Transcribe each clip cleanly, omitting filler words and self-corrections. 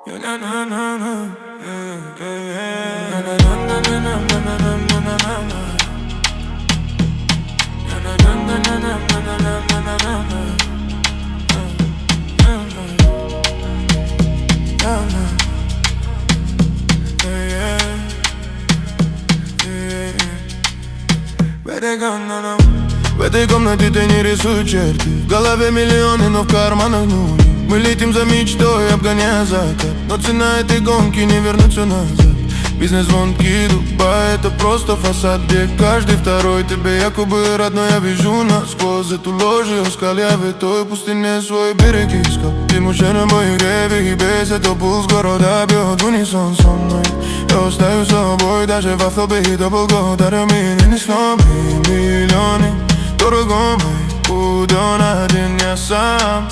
В этой комнате ты не рисуй черты. В голове миллионы, но в карманах нули. Мы летим за мечтой, обгоняя закат. Но цена этой гонки не вернуться назад. Бизнес-звонки, Дубай, это просто фасад, где каждый второй тебе якобы родной. Я вижу насквозь эту ложь и ускал. Я в той пустыне свой берег искал. Ты мужчина моих ревик, и без этого пульс города бьет в унисон со мной. Я остаюсь с собой, даже в автобусе до полгода. Миллионы снова миллионы. Дорогой мой, буду один я сам.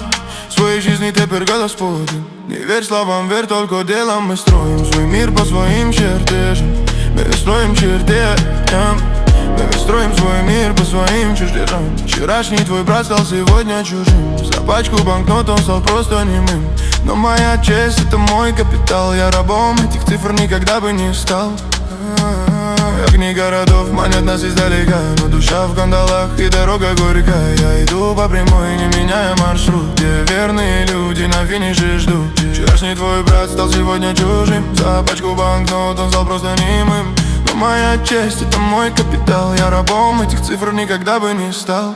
В своей жизни теперь господин. Не верь словам, верь только делам. Мы строим свой мир по своим чертежам. Мы строим чертежам. Мы строим свой мир по своим чертежам. Вчерашний твой брат стал сегодня чужим. За пачку банкнот он стал просто немым. Но моя честь — это мой капитал. Я рабом этих цифр никогда бы не стал. Огни городов манят нас издалека, но душа в кандалах и дорога горькая. Я иду по прямой, не меняя маршрут, где верные люди на финише ждут. Вчерашний твой брат стал сегодня чужим. За пачку банкнот он стал просто немым. Но моя честь — это мой капитал. Я рабом этих цифр никогда бы не стал.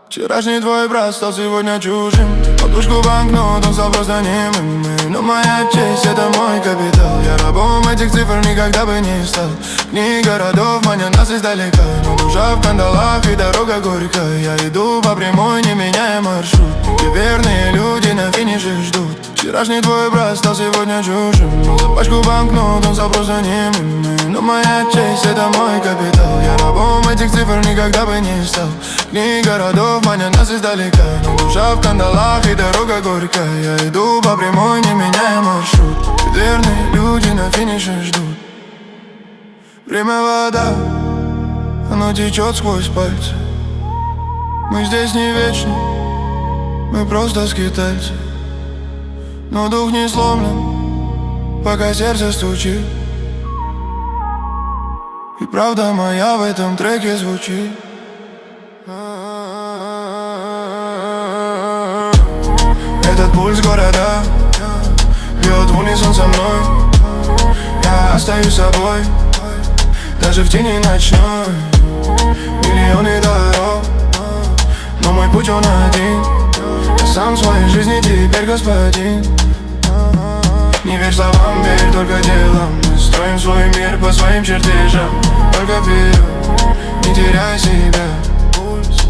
Вчерашний твой брат стал сегодня чужим. Подушку банкнот он стал просто немым. Но моя честь — это мой капитал. Я рабом этих цифр никогда бы не стал. Книги городов манят нас издалека, но душа в кандалах и дорога горькая. Я иду по прямой, не меняя маршрут, где верные люди на финише ждут. Вчерашний твой брат стал сегодня чужим. За пачку банкнот он стал просто немым. Но моя честь — это мой капитал. Я рабом этих цифр никогда бы не стал. Книги городов манят нас издалека, но душа в кандалах и дорога горькая. Я иду по прямой, не меняя маршрут, где верные люди на финише ждут. Время вода, оно течет сквозь пальцы. Мы здесь не вечны, мы просто скитальцы. Но дух не сломлен, пока сердце стучит. И правда моя в этом треке звучит. Этот пульс города бьет в унисон со мной. Я остаюсь собой, даже в тени ночной. Миллионы дорог, но мой путь он один. Я сам в своей жизни теперь господин. Не верь словам, верь только делам. Мы строим свой мир по своим чертежам. Только вперед, не теряй себя. Пульс